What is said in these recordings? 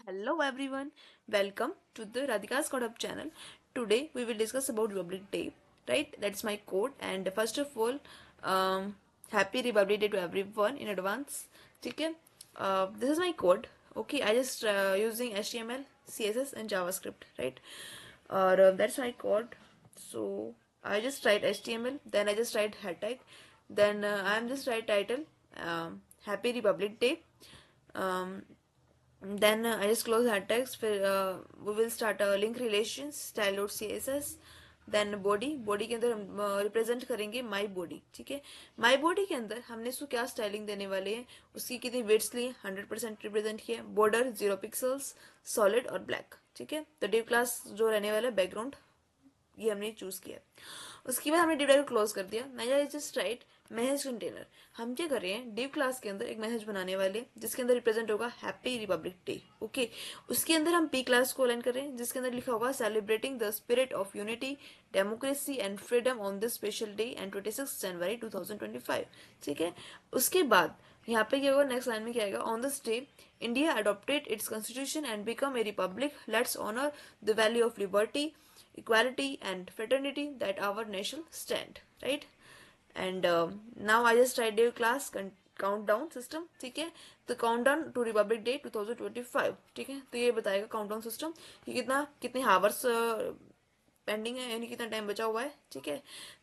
Hello everyone, welcome to the Radhika's Code Up channel. Today we will discuss about Republic Day, right? That's my code. And first of all, happy Republic Day to everyone in advance. Okay, this is my code. Okay, I just using HTML, CSS, and JavaScript, right? That's my code. So I just write HTML, then I just write hashtag, then I'm just write title, Happy Republic Day. Um, then I just close hard text. We will start link relations style.css. Then body body के अंदर हम represent करेंगे my body. ठीक है, my body के अंदर हमने इसको क्या स्टाइलिंग देने वाले हैं, उसकी कितनी वेट्स लिए 100% रिप्रेजेंट किया. बॉर्डर 0 पिक्सल्स, सॉलिड और ब्लैक. ठीक है, तो डिव क्लास जो रहने वाला है बैकग्राउंड, ये हमने चूज किया. उसके बाद हमने डिव टाइप को क्लोज कर दिया. मैं जस्ट राइट मैसेज कंटेनर. हम क्या कर रहे हैं, डिव क्लास के अंदर एक मैसेज बनाने वाले जिसके अंदर रिप्रेजेंट होगा हैप्पी रिपब्लिक डे. ओके, उसके अंदर हम पी क्लास को अलाइन कर रहे हैं जिसके अंदर लिखा होगा celebrating the spirit of unity, democracy and freedom on this special day and 26 जनवरी 2025. ठीक है, उसके बाद यहाँ पे क्या होगा, नेक्स्ट लाइन में क्या आएगा, on this day India adopted its constitution and become a republic. Let's honour the value of liberty, equality and fraternity that our nation stand, right? And now I just tried your class countdown system. ठीक है, तो countdown to Republic day 2025. ठीक है, तो ये बताएगा countdown system कि कितने हावर्स पेंडिंग है, यानी कितना टाइम बचा हुआ है. ठीक है,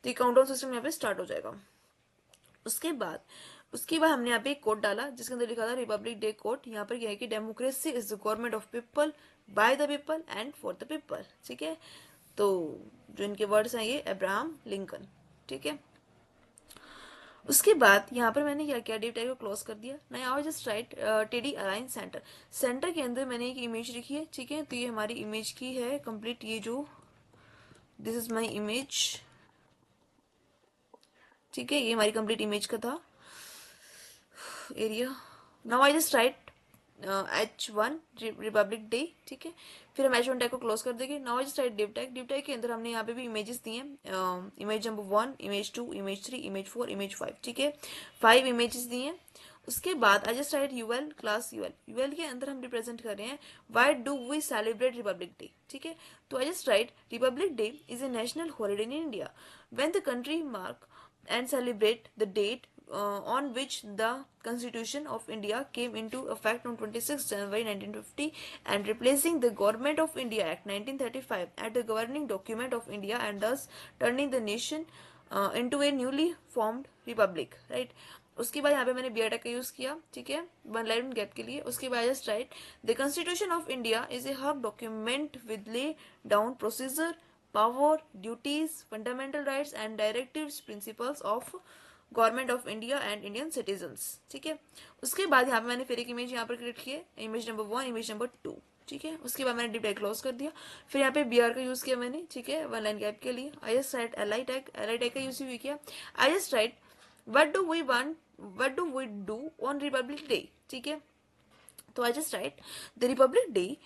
तो ये काउंटडाउन सिस्टम यहाँ पे स्टार्ट हो जाएगा. उसके बाद हमने यहाँ पे एक कोड डाला जिसके अंदर लिखा था रिपब्लिक डे कोड. यहाँ पर क्या है कि democracy is the government of people, by the people and for the people. ठीक है, तो जो इनके वर्ड्स हैं ये अब्राहम लिंकन. ठीक है, उसके बाद यहाँ पर मैंने क्या किया, डिव टाइप को क्लोज कर दिया. ना आई just right TD align centre. Centre के अंदर मैंने एक इमेज लिखी है. ठीक है, तो ये हमारी इमेज की है कंप्लीट. ये जो दिस इज माई इमेज. ठीक है, ये हमारी कंप्लीट इमेज का था area. Now I just right H1 Republic day. ठीक है, फिर हम H1 टैग को क्लोज कर देंगे. Now I just write div tag. Div tag के अंदर हमने यहाँ पे भी इमेजेस दिए हैं, image number 1, image 2, image 3, image 4, image 5. ठीक है, 5 इमेजेस दिए हैं. उसके बाद I just write UL class UL. UL के अंदर हम रिप्रेजेंट कर रहे हैं why do we celebrate republic day. ठीक है, तो I just write republic day is A national holiday in India when the country mark and celebrate the date on which the Constitution of India came into effect on 26 January 1950 and replacing the Government of India Act 1935 as the governing document of India and thus turning the nation into a newly formed republic. Right? उसके बाद यहाँ पे मैंने B का use किया. ठीक है, one line gap के लिए. उसके बाद just write the constitution of India is a hub document with lay down procedure, power, duties, fundamental rights and directives, principles of government of India and Indian citizens. ठीक है, उसके बाद यहाँ पे मैंने फिर एक इमेज यहाँ पर क्रिएट की है, इमेज नंबर 1, इमेज नंबर 2. ठीक है, उसके बाद मैंने डिव टैग क्लोज कर दिया. फिर यहाँ पे BR का यूज किया मैंने. ठीक है, वन लाइन गैप के लिए. I just write LI tag का यूज भी किया. I just write what do we do on Republic day. ठीक है, so I just write the Republic Day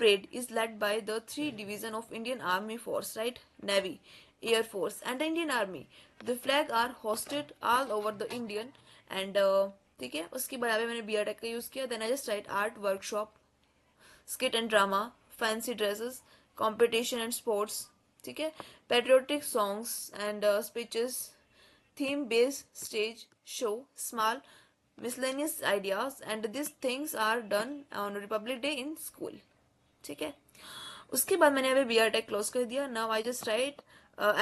parade is led by the 3 division of Indian Army Force, right? Navy, Air Force, and the Indian Army. The flag are hosted all over the Indian and ठीक है, उसके बाद मैंने BR tag का use किया. Then I just write art workshop, skit and drama, fancy dresses, competition and sports. ठीक है, patriotic songs and speeches, theme based stage show, small miscellaneous ideas and these things are done on Republic Day in school. ठीक है, उसके बाद मैंने अभी BR tag close कर दिया. Now I just write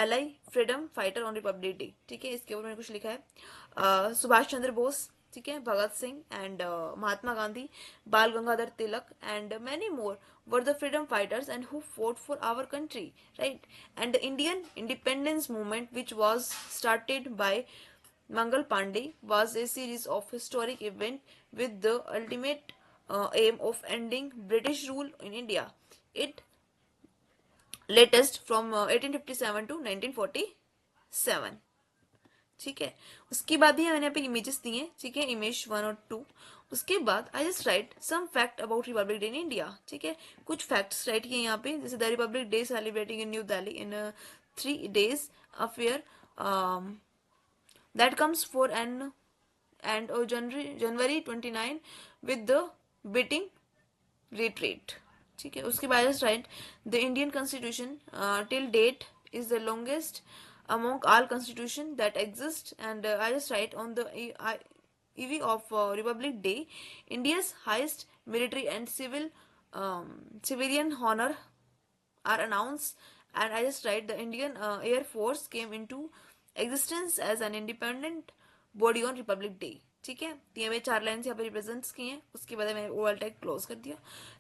LI freedom fighter on Republic day. ठीक है, इसके ऊपर मैंने कुछ लिखा है, सुभाष चंद्र बोस, ठीक है, Bhagat Singh and Mahatma Gandhi, Bal Gangadhar Tilak and many more were the freedom fighters and who fought for our country, right? And the Indian independence movement, which was started by Mangal Pandey, was a series of historic events with the ultimate aim of ending British rule in India. It latest from 1857 to 1947. ठीक है, उसके बाद ही मैंने यहाँ पे images दिए. ठीक है, इमेज 1 और 2. उसके बाद I just write some fact about republic day in India. ठीक है, कुछ फैक्ट्स राइट किए यहाँ पे, जैसे the Republic day celebrating in new Delhi in 3 days affair that comes for and January 29 with the beating retreat. ठीक है, उसके बाद just write the Indian Constitution till date is the longest among all constitution that exist, and I just write on the eve of Republic Day, India's highest military and civilian honor are announced, and I just write the Indian Air Force came into existence as an independent body on Republic Day. ठीक है, तो ये मैं 4 line यहाँ पे represents किए हैं, उसके बाद मैंने ओवल टैग क्लोज कर दिया.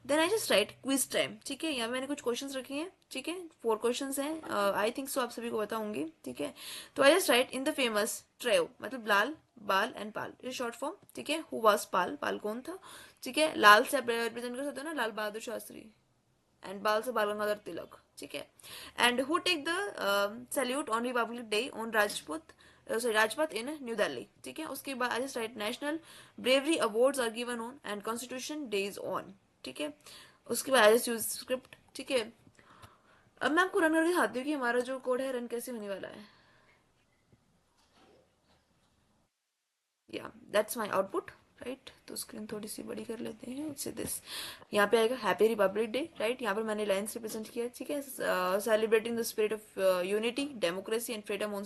Then I just write quiz time. ठीक है, यहाँ पे मैंने कुछ क्वेश्चंस रखे हैं. ठीक है, 4 क्वेश्चंस हैं. आई थिंक सो आप सभी को बताऊंगी. ठीक है, तो I just write in the famous trio, मतलब लाल, बाल एंड पाल, ये शॉर्ट फॉर्म. ठीक है, हु वाज पाल, पाल कौन था. ठीक है, लाल से आप रिप्रेजेंट कर सकते हो ना, लाल बहादुर शास्त्री, एंड बाल से बाल गंगाधर तिलक. ठीक है, and who take the salute on Republic Day on Rajpath in new Delhi. ठीक है, उसके बाद I just write national bravery awards are given on and Constitution Day is on. ठीक है, उसके बाद आई जस्ट यूज स्क्रिप्ट. ठीक है, अब मैं आपको रन करके दिखाती हूँ कि हमारा जो कोड है रन कैसे होने वाला है. या दैट्स माई आउटपुट. राइट, तो स्क्रीन थोड़ी सी बड़ी कर लेते हैं. इससे दिस यहाँ पे आएगा हैप्पी रिपब्लिक डे. राइट, यहाँ पर मैंने लाइन्स रिप्रेजेंट किया. ठीक है, celebrating the spirit of unity, democracy and freedom on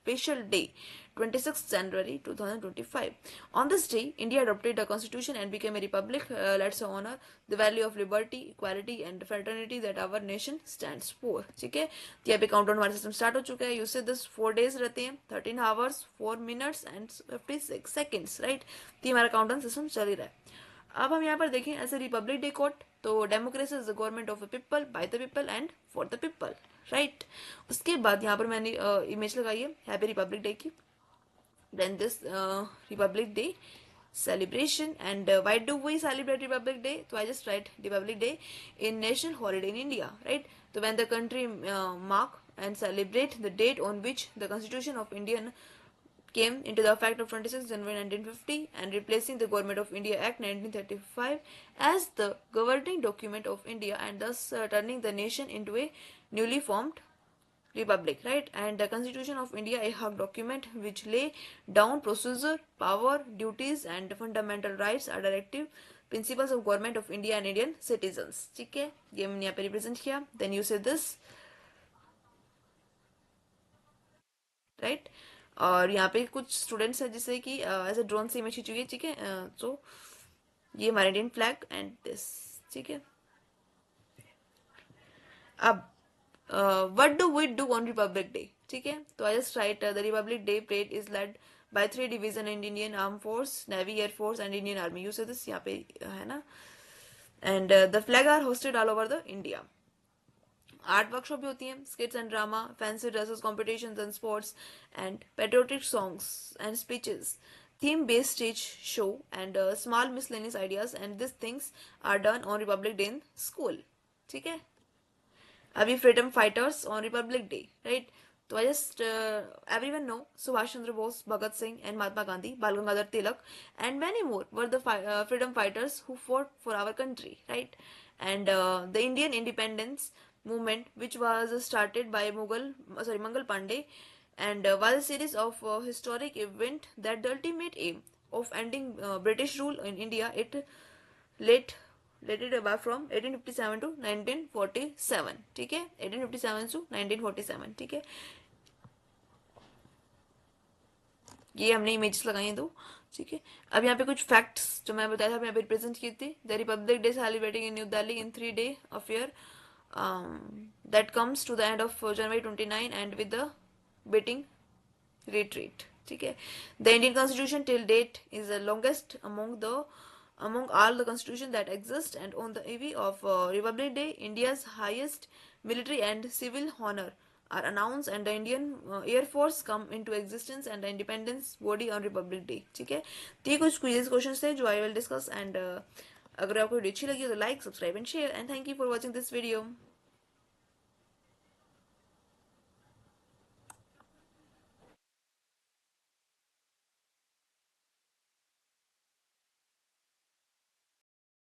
special day 26th January 2025. On this day, India adopted a constitution and became a republic. Let's honor the value of liberty, equality and fraternity that our nation stands for. ठीक है, तो यहाँ पे countdown हमारा system start हो चुका है. Use से 4 days रहते हैं, 13 hours 4 minutes and 56 seconds. Right, तो हमारा काउंटडाउन सिस्टम चल ही रहा है. अब हम यहाँ पर देखें as a republic day code, तो democracy is the government of the people, by the people and for the people. Right, उसके बाद यहाँ पर मैंने इमेज लगाई है हैप्पी रिपब्लिक डे की. Then this republic day celebration, and why do we celebrate Republic Day? So I just write Republic Day in national holiday in India. Right, so when the country mark and celebrate the date on which the Constitution of India came into the effect of 26 January 1950 and replacing the Government of India Act 1935 as the governing document of India, and thus turning the nation into a newly formed republic. Right, and the Constitution of India, a hug document which lay down procedure, power, duties and fundamental rights, are directive principles of government of India and Indian citizens. ठीक है, ये मैंने यहाँ पे represent किया. Then you say this. Right, और यहाँ पे कुछ स्टूडेंट्स हैं जिससे कि ऐसे ड्रोन से इमेज खींची हुई है. ठीक है, तो ये हमारा इंडियन फ्लैग एंड दिस. ठीक है, अब what do we do on Republic day. ठीक है, तो I just write the Republic Day parade is led by 3 division in Indian Armed Force, Navy, Air Force and Indian Army. You say this यहाँ पे है ना. And the flag are hosted all over the India. Art workshop भी होती हैं, स्किट्स and drama, fancy dresses competitions and sports and patriotic songs and speeches, theme based stage show and small miscellaneous ideas, and these things are done on Republic Day in school. ठीक है, अभी freedom fighters on Republic day. Right, तो I just everyone know Subhash Chandra Bose, Bhagat Singh and Mahatma Gandhi, Bal Gangadhar Tilak and many more were the freedom fighters who fought for our country. Right, and the Indian independence movement, which was started by Mangal Pandey, and was a series of historic event that the ultimate aim of ending British rule in India. It let it about from 1857 to 1947. ठीक है, 1857 to 1947. ठीक है, ये हमने images लगाई हैं 2. ठीक है, अब यहाँ पे कुछ फैक्ट्स जो मैं बताया था मैं यहाँ पे रिप्रेजेंट किए थे. The Republic day celebrating in new Delhi in 3 day affair that comes to the end of January 29 and with the beating retreat. ठीक है, the Indian Constitution till date is the longest among all the constitutions that exist, and on the eve of Republic Day, India's highest military and civil honor are announced, and the Indian Air Force come into existence and the independence body on Republic Day. ठीक है, तो ये कुछ quiz questions थे जो I will discuss, and अगर आपको video अच्छी लगी तो like, subscribe and share, and thank you for watching this video.